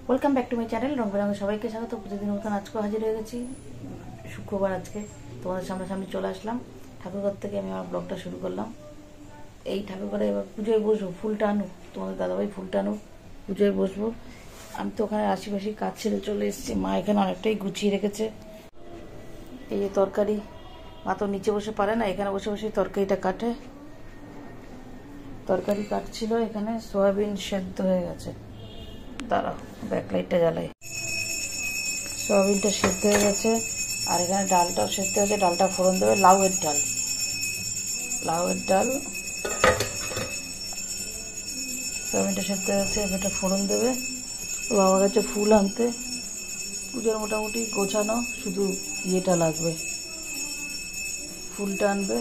Welcome back to my channel রং বেরঙে সবাইকে স্বাগত। প্রতিদিন মতন আজকেও হাজির হয়ে গেছি। শুক্রবার আজকে তোমাদের সামনাসামনি চলে আসলাম। ঠাকুরঘর থেকে আমি আমার ব্লগটা শুরু করলাম। এই ঠাকুরঘরে এবার পুজোয় বসবো, ফুলটা আনো, তোমাদের দাদাভাই ফুলটা আনো, পুজোয় বসবো। আমি তো ওখানে আশিপাশি কাজ ছেড়ে চলে এসেছি। মা এখানে অনেকটাই গুছিয়ে রেখেছে। এই যে তরকারি, মা তো নিচে বসে পারে না, এখানে বসে বসে তরকারিটা কাটে। তরকারি কাটছিল, এখানে সয়াবিন সেদ্ধ হয়ে গেছে। দাঁড়াও ব্যাকলাইটটা জ্বালাই। সয়াবিনটা সেদ্ধ হয়ে গেছে আর এখানে ডালটাও সেদ্ধ হয়েছে। ডালটা ফোড়ন দেবে, লাউয়ের ডাল, লাউয়ের ডাল। সয়াবিনটা সেদ্ধ হয়ে গেছে, এবারটা ফোড়ন দেবে। ও বাবা গেছে ফুল আনতে। পুজোর মোটামুটি গোছানো, শুধু ইয়েটা লাগবে, ফুলটা আনবে।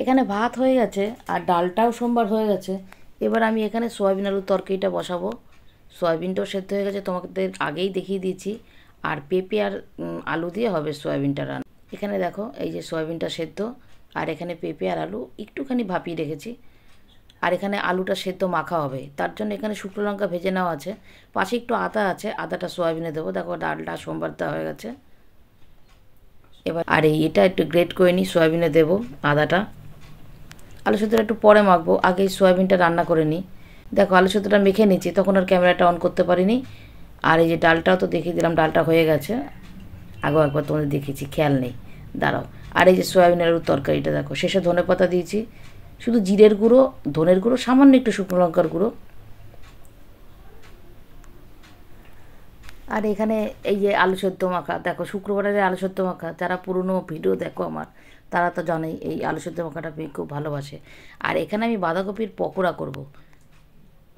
এখানে ভাত হয়ে গেছে আর ডালটাও সোমবার হয়ে গেছে। এবার আমি এখানে সয়াবিন আলুর তরকারিটা বসাবো। সয়াবিনটাও সেদ্ধ হয়ে গেছে, তোমাদের আগেই দেখিয়ে দিয়েছি। আর পেঁপে আর আলু দিয়ে হবে সয়াবিনটা রান্না। এখানে দেখো এই যে সয়াবিনটা সেদ্ধ, আর এখানে পেঁপে আর আলু একটুখানি ভাপিয়ে রেখেছি। আর এখানে আলুটা সেদ্ধ মাখা হবে, তার জন্য এখানে শুকনো লঙ্কা ভেজে নেওয়া আছে। পাশে একটু আদা আছে, আদাটা সয়াবিনে দেবো। দেখো ডালটা সোমবার দেওয়া হয়ে গেছে। এবার আর এটা একটু গ্রেট করে নিই, সয়াবিনে দেবো আদাটা। আলু সেদ্ধটা একটু পরে মাখবো, আগে সয়াবিনটা রান্না করে নিই। দেখো আলু সেদ্ধটা মেখে নিচ্ছি, তখন আর ক্যামেরাটা অন করতে পারিনি। আর এই যে ডালটাও তো দেখিয়ে দিলাম, ডালটা হয়ে গেছে। আগেও একবার তোমাদের দেখেছি, খেয়াল নেই, দাঁড়াও। আর এই যে সয়াবিন আলুর তরকারিটা দেখো, শেষে ধনেপাতা দিয়েছি। শুধু জিরের গুঁড়ো, ধনের গুঁড়ো, সামান্য একটু শুকনো লঙ্কার গুঁড়ো। আর এখানে এই যে আলু সেদ্ধ মাখা, দেখো শুক্রবারের আলু সেদ্ধ মাখা, যারা পুরনো ভিডিও দেখো আমার, তারা তো জানেই এই আলু সেদ্ধ মাখাটা আমি খুব ভালোবাসে। আর এখানে আমি বাঁধাকপির পকোড়া করব।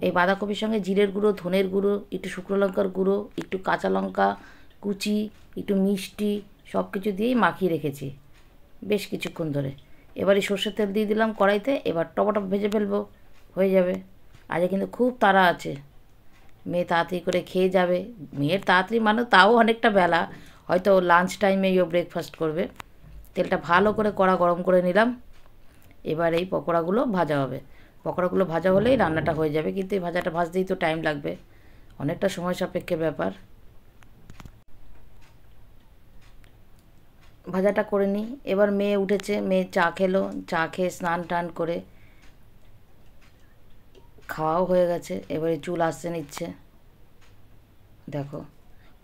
এই বাঁধাকপির সঙ্গে জিরের গুঁড়ো, ধনের গুঁড়ো, একটু শুকনো লঙ্কার গুঁড়ো, একটু কাঁচা লঙ্কা কুচি, একটু মিষ্টি, সব কিছু দিয়েই মাখিয়ে রেখেছি বেশ কিছুক্ষণ ধরে। এবারে সর্ষের তেল দিয়ে দিলাম কড়াইতে, এবার টপটপ ভেজে ফেলবো, হয়ে যাবে। আজকে কিন্তু খুব তাড়া আছে, মেয়ে তাড়াতাড়ি করে খেয়ে যাবে। মেয়ের তাড়াতাড়ি মানে তাও অনেকটা বেলা, হয়তো লাঞ্চ টাইমেই ও ব্রেকফাস্ট করবে। তেলটা ভালো করে কড়া গরম করে নিলাম। এবার এই পকোড়াগুলো ভাজা হবে। পকোড়াগুলো ভাজা হলেই রান্নাটা হয়ে যাবে, কিন্তু এই ভাজাটা ভাজতেই তো টাইম লাগবে, অনেকটা সময় সাপেক্ষের ব্যাপার। ভাজাটা করে নিই। এবার মেয়ে উঠেছে, মেয়ে চা খেলো, চা খেয়ে স্নান টান করে খাওয়াও হয়ে গেছে। এবারে চুল আসতে নিচ্ছে। দেখো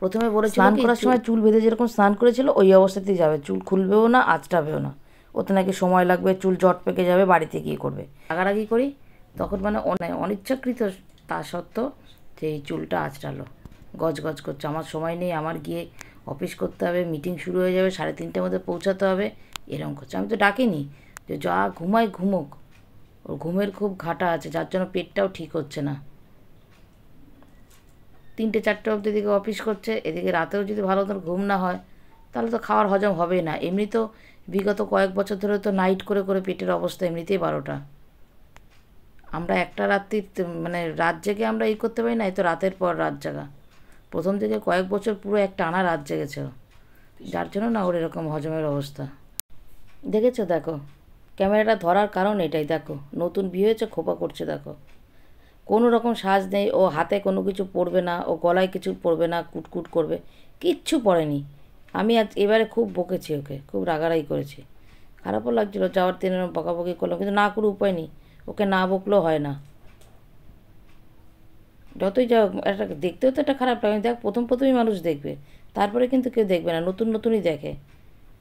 প্রথমে বলেছিল স্নান করার সময় চুল বেঁধে যেরকম স্নান করেছিল ওই অবস্থাতেই যাবে, চুল খুলবেও না, আঁচড়াবেও না। ওতে নাকি সময় লাগবে, চুল জট পেকে যাবে, বাড়িতে গিয়ে করবে। রাগারাগি করি তখন, মানে অনিচ্ছাকৃত তা সত্ত্বেও যে এই চুলটা আঁচড়ালো, গজ গজ করছে। আমার সময় নেই, আমার গিয়ে অফিস করতে হবে, মিটিং শুরু হয়ে যাবে, 3:30টার মধ্যে পৌঁছাতে হবে, এরকম করছে। আমি তো ডাকিনি, যে যা ঘুমায় ঘুমোক, ওর ঘুমের খুব ঘাটা আছে, যার জন্য পেটটাও ঠিক হচ্ছে না। 3টে 4টে অবধি এদিকে অফিস করছে, এদিকে রাতেও যদি ভালো মতন ঘুম না হয় তাহলে তো খাওয়ার হজম হবেই না। এমনি তো বিগত কয়েক বছর ধরে তো নাইট করে করে পেটের অবস্থা এমনিতেই 12টা। আমরা একটা রাত্রি মানে রাত জেগে আমরা এই করতে পারি না, এই তো রাতের পর রাত জাগা। প্রথম থেকে কয়েক বছর পুরো এক টানা রাত জেগেছে, যার জন্য না ওর এরকম হজমের অবস্থা। দেখেছো, দেখো ক্যামেরাটা ধরার কারণ এটাই। দেখো নতুন বিয়ে হয়েছে, খোপা করছে, দেখো কোনো রকম সাজ নেই, ও হাতে কোনো কিছু পরবে না, ও গলায় কিছু পরবে না, কুটকুট করবে, কিচ্ছু পরেনি। আমি আজ এবারে খুব বকেছি ওকে, খুব রাগারাগি করেছি, খারাপও লাগছিলো, যাওয়ার দিন বকাবকি করলাম, কিন্তু না করে উপায় নেই, ওকে না বকলেও হয় না। যতই যাও একটা দেখতেও তো একটা খারাপ লাগে, দেখ প্রথম প্রথমই মানুষ দেখবে, তারপরে কিন্তু কেউ দেখবে না, নতুন নতুনই দেখে।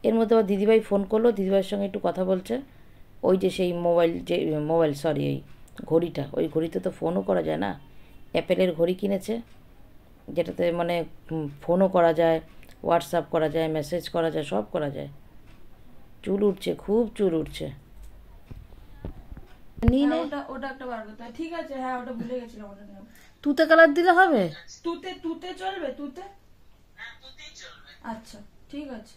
এর মধ্যে আবার দিদিভাই ফোন করলো, দিদিভাইয়ের সঙ্গে একটু কথা বলছে। ওই যে সেই মোবাইল সরি এই ঘড়িটা, ওই ঘড়িতে তো ফোনও করা যায় না। অ্যাপেলের ঘড়ি কিনেছে, যেটাতে মানে ফোনও করা যায়, হোয়াটসঅ্যাপ করা যায়, মেসেজ করা যায়, সব করা যায়। চুল উঠছে, খুব চুল উঠছে। নিয়ে নে, ওটা একটা বার করতে হবে। ঠিক আছে, হ্যাঁ ওটা ভুলে গেছিলাম, ওটা নিয়ে তুতে কালার দিলে হবে। তুতে তুতে চলবে, তুতে। আচ্ছা ঠিক আছে।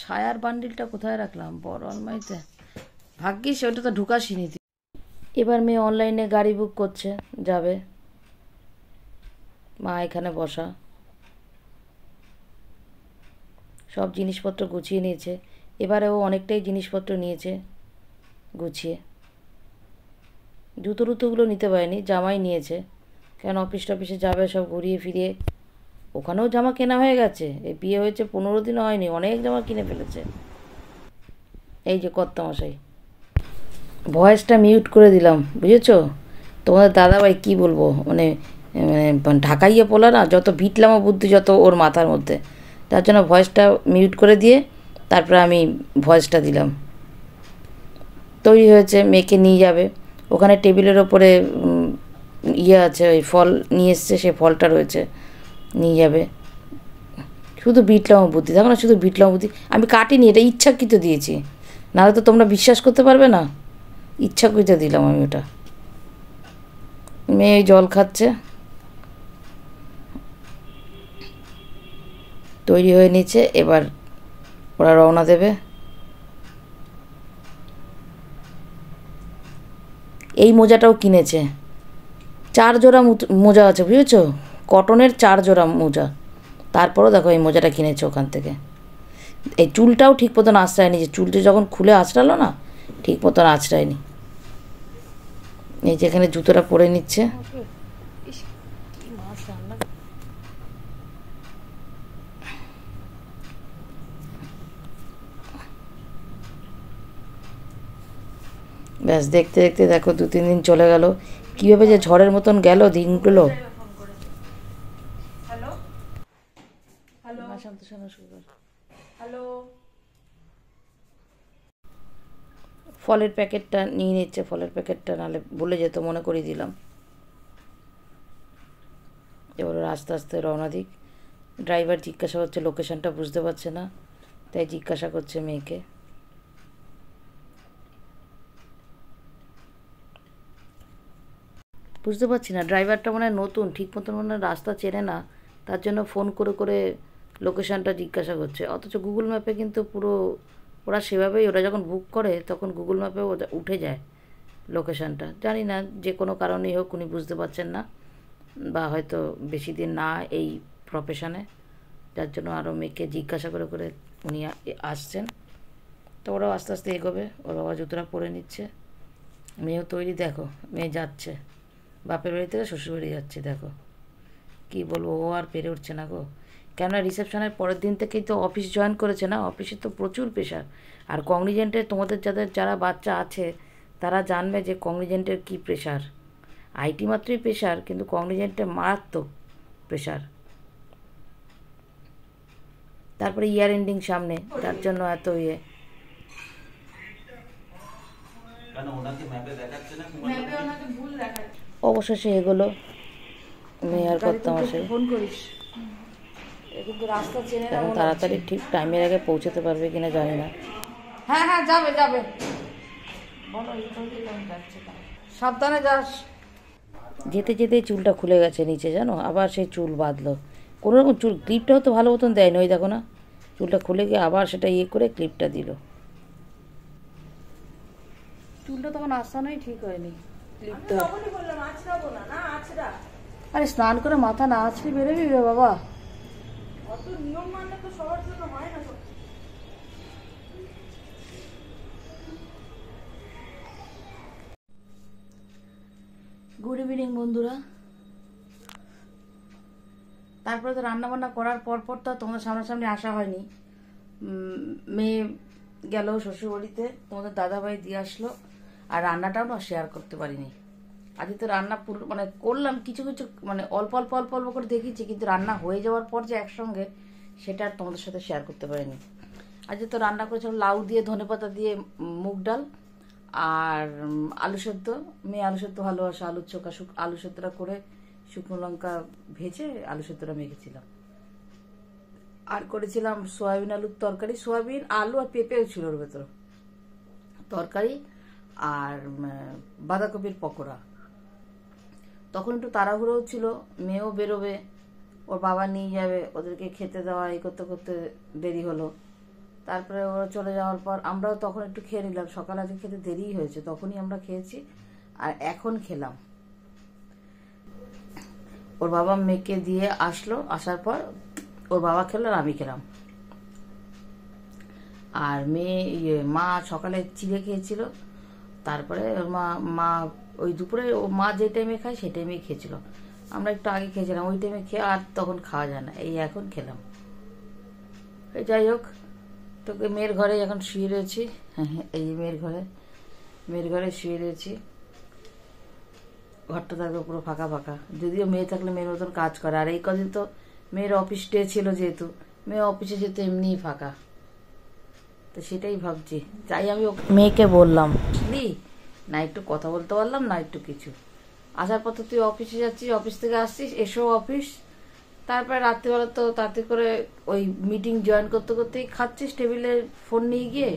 সায়ার বান্ডিলটা কোথায় রাখলাম, বড় আলমারিতে। ভাগ্যিস ওটা তো ঢুকাসিনি। এবার মেয়ে অনলাইনে গাড়ি বুক করছে, যাবে। মা এখানে বসা, সব জিনিসপত্র গুছিয়ে নিয়েছে। এবারে ও অনেকটাই জিনিসপত্র নিয়েছে গুছিয়ে। জুতো টুতোগুলো নিতে পারেনি, জামাই নিয়েছে, কেন অফিস টফিসে যাবে সব ঘুরিয়ে ফিরিয়ে। ওখানেও জামা কেনা হয়ে গেছে, এই বিয়ে হয়েছে 15 দিনও হয়নি, অনেক জামা কিনে ফেলেছে। এই যে কর্তামশাই, ভয়েসটা মিউট করে দিলাম, বুঝেছো? তোমাদের দাদাভাই কি বলবো, মানে মানে ঢাকাইয়ে পোলা না, যত বিটলামা বুদ্ধি যত ওর মাথার মধ্যে, তার জন্য ভয়েসটা মিউট করে দিয়ে তারপরে আমি ভয়েসটা দিলাম। তৈরি হয়েছে, মেয়েকে নিয়ে যাবে। ওখানে টেবিলের ওপরে ইয়ে আছে, ওই ফল নিয়ে এসছে, সে ফলটা রয়েছে, নিয়ে যাবে। শুধু বিটলামা বুদ্ধি, দেখো না, শুধু বিটলামা বুদ্ধি। আমি কাটিনি, এটা ইচ্ছাকৃত দিয়েছি, নাহলে তো তোমরা বিশ্বাস করতে পারবে না। ইচ্ছাকৃত দিলাম আমি ওটা। মেয়ে জল খাচ্ছে, তৈরি হয়ে নিচ্ছে, এবার ওরা রওনা দেবে। এই মোজাটাও কিনেছে, 4 জোড়া মোজা আছে, বুঝেছো? কটনের 4 জোড়া মোজা। তারপরও দেখো এই মোজাটা কিনেছে ওখান থেকে। এই চুলটাও ঠিক মতন আঁচড়ায়নি, যে চুলটা যখন খুলে আঁচড়ালো না, ঠিক মতন আঁচড়ায়নি। এই যেখানে জুতোটা পরে নিচ্ছে। ব্যাস, দেখতে দেখতে দেখো 2-3 দিন চলে গেল, কীভাবে যে ঝড়ের মতন গেল দিনগুলো। Hello hello hello. ফলের প্যাকেটটা নিয়ে নিচ্ছে, ফলের প্যাকেটটা নাহলে ভুলে যেত, মনে করিয়ে দিলাম। এবার ওরা আস্তে আস্তে রওনা দিক। ড্রাইভার জিজ্ঞাসা করছে, লোকেশনটা বুঝতে পারছে না, তাই জিজ্ঞাসা করছে মেয়েকে। বুঝতে পারছি না, ড্রাইভারটা মনে হয় নতুন, ঠিক মতন মনে হয় রাস্তা চেনে না, তার জন্য ফোন করে করে লোকেশনটা জিজ্ঞাসা করছে। অথচ গুগল ম্যাপে কিন্তু পুরো ওরা সেভাবেই, ওরা যখন বুক করে তখন গুগল ম্যাপে উঠে যায় লোকেশনটা। জানি না, যে কোনো কারণেই হোক উনি বুঝতে পারছেন না, বা হয়তো বেশি দিন না এই প্রফেশনে, যার জন্য আরও মেয়েকে জিজ্ঞাসা করে করে উনি আসছেন। তো ওরাও আস্তে আস্তে এগোবে, ওর বাবা জুতোটা পরে নিচ্ছে। মেয়েও তৈরি, দেখো মেয়ে যাচ্ছে বাপের বাড়ি থেকে শ্বশুরবাড়ি যাচ্ছে। দেখো কি বলবো, ও আর পেরে উঠছে না গো। কেননা রিসেপশনের পরের দিন থেকেই তো অফিস জয়েন করেছে না, অফিসে তো প্রচুর প্রেশার। আর কগনিজেন্টে তোমাদের যারা বাচ্চা আছে তারা জানবে যে কগনিজেন্টের কী প্রেশার। আইটি মাত্রই প্রেশার, কিন্তু কগনিজেন্টে মারাত্মক প্রেশার। তারপরে ইয়ার এন্ডিং সামনে, তার জন্য এত ইয়ে। অবশেষে এগুলো মেয়ে আর করতাম আসে। ফোন করিস, কিন্তু রাস্তা চেনে না, তাড়াতাড়ি ঠিক টাইমের আগে পৌঁছাতে পারবে কিনা জানি না। হ্যাঁ হ্যাঁ যাবে যাবে, বলো সাবধানে যাস। যেতে যেতে চুলটা খুলে গেছে নিচে, জানো, আবার সেই চুল বাঁধলো। কোনো রকম চুল ক্লিপটাও তো ভালো মতন দেয়নি, ওই দেখো না, চুলটা খুলে গিয়ে আবার সেটা ইয়ে করে ক্লিপটা দিল। চুলটা তখন আসানোই ঠিক হয়নি, ক্লিপটা। আরে স্নান করে মাথা না আছড়ে বেরোবি বাবা। অত নিয়ম মানলে তো সবার জন্য হয় না। গুড ইভিনিং বন্ধুরা। তারপরে তো রান্নাবান্না করার পর পর তো তোমাদের সামনাসামনি আসা হয়নি। মেয়ে গেল শ্বশুরবাড়িতে, তোমাদের দাদাভাই দিয়ে আসলো, আর রান্নাটাও না শেয়ার করতে পারিনি। আজকে তো রান্না পুরো মানে করলাম কিছু কিছু, মানে অল্প অল্প অল্প অল্প করে দেখিয়েছি, কিন্তু রান্না হয়ে যাওয়ার পর যে একসঙ্গে, সেটা আর তোমাদের সাথে শেয়ার করতে পারিনি। আজকে তো রান্না করেছিলাম লাউ দিয়ে, ধনেপাতা দিয়ে মুগ ডাল, আর আলু সেদ্ধ। মেয়ে আলু সেদ্ধ ভালোবাসে, আলুর চোখা আলু সেদ্ধটা করে শুকনো লঙ্কা ভেজে আলু সেদ্ধটা মেখেছিলাম। আর করেছিলাম সয়াবিন আলুর তরকারি, সয়াবিন আলু আর পেঁপেও ছিল ওর ভেতর তরকারি, আর বাঁধাকপির পকোড়া। তখন একটু তাড়াহুড়োও ছিল, মেয়েও বেরোবে, ওর বাবা নিয়ে যাবে, ওদেরকে খেতে দেওয়া এই করতে করতে দেরি হলো। তারপরে ওরা চলে যাওয়ার পর আমরাও তখন একটু খেয়ে নিলাম। সকালে আজকে খেতে দেরিই হয়েছে, তখনই আমরা খেয়েছি, আর এখন খেলাম। ওর বাবা মেয়েকে দিয়ে আসলো, আসার পর ওর বাবা খেলো আর আমি খেলাম। আর মেয়ে মা সকালে চিড়ে খেয়েছিল, তারপরে ওর মা মা ওই দুপুরে ও মা যে টাইমে খায় সেই টাইমেই খেয়েছিল। আমরা একটু আগে খেয়েছিলাম, ওই টাইমে খেয়ে আর তখন খাওয়া যায় না, এই এখন খেলাম। এই যাই হোক, তোকে মেয়ের ঘরে এখন শুয়ে রয়েছি। এই যে মেয়ের ঘরে শুয়ে রয়েছি। ঘরটা থাকবে পুরো ফাঁকা ফাঁকা, যদিও মেয়ে থাকলে মেয়ের মতন কাজ করে। আর এই কদিন তো মেয়ের অফিস ডে ছিল, যেহেতু মেয়ে অফিসে যেত এমনিই ফাঁকা, তো সেটাই ভাবছি। তাই আমি মেয়েকে বললাম, বুঝলি, না একটু কথা বলতে পারলাম না, একটু কিছু। আসার পর তো তুই অফিসে যাচ্ছিস, অফিস থেকে আসছিস, এসো অফিস, তারপরে রাত্রিবেলা তো তাড়াতাড়ি করে ওই মিটিং জয়েন করতে করতেই খাচ্ছিস, টেবিলে ফোন নিয়ে গিয়ে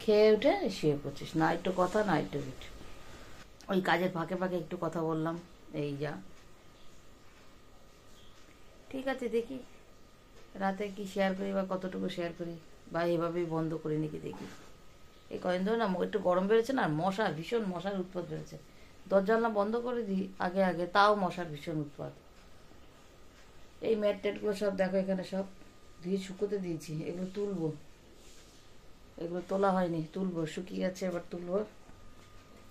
খেয়ে উঠে শুয়ে পড়ছিস, না একটু কথা না একটু কিছু। ওই কাজের ফাঁকে ফাঁকে একটু কথা বললাম, এই যা। ঠিক আছে, দেখি রাতে কি শেয়ার করি বা কতটুকু শেয়ার করি, বা এভাবেই বন্ধ করি নাকি দেখি। এই কদিন ধরে না একটু গরম বেড়েছে না, মশা, ভীষণ মশার উৎপাত বেড়েছে। দরজা জানলা বন্ধ করে দিই আগে আগে, তাও মশার ভীষণ উৎপাত। এই ম্যাট ট্যাটগুলো সব দেখো এখানে সব ধুয়ে শুকোতে দিয়েছি, এগুলো তুলবো। এগুলো তোলা হয়নি, তুলবো, শুকিয়ে গেছে, এবার তুলবো।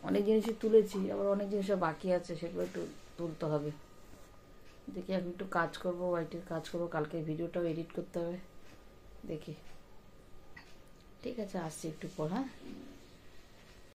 অনেক জিনিসই তুলেছি, আবার অনেক জিনিসও বাকি আছে, সেগুলো একটু তুলতে হবে। দেখি এখন একটু কাজ করবো, বাড়িটির কাজ করবো, কালকে ভিডিওটাও এডিট করতে হবে, দেখি। ঠিক আছে, আসছি একটু পর, হ্যাঁ।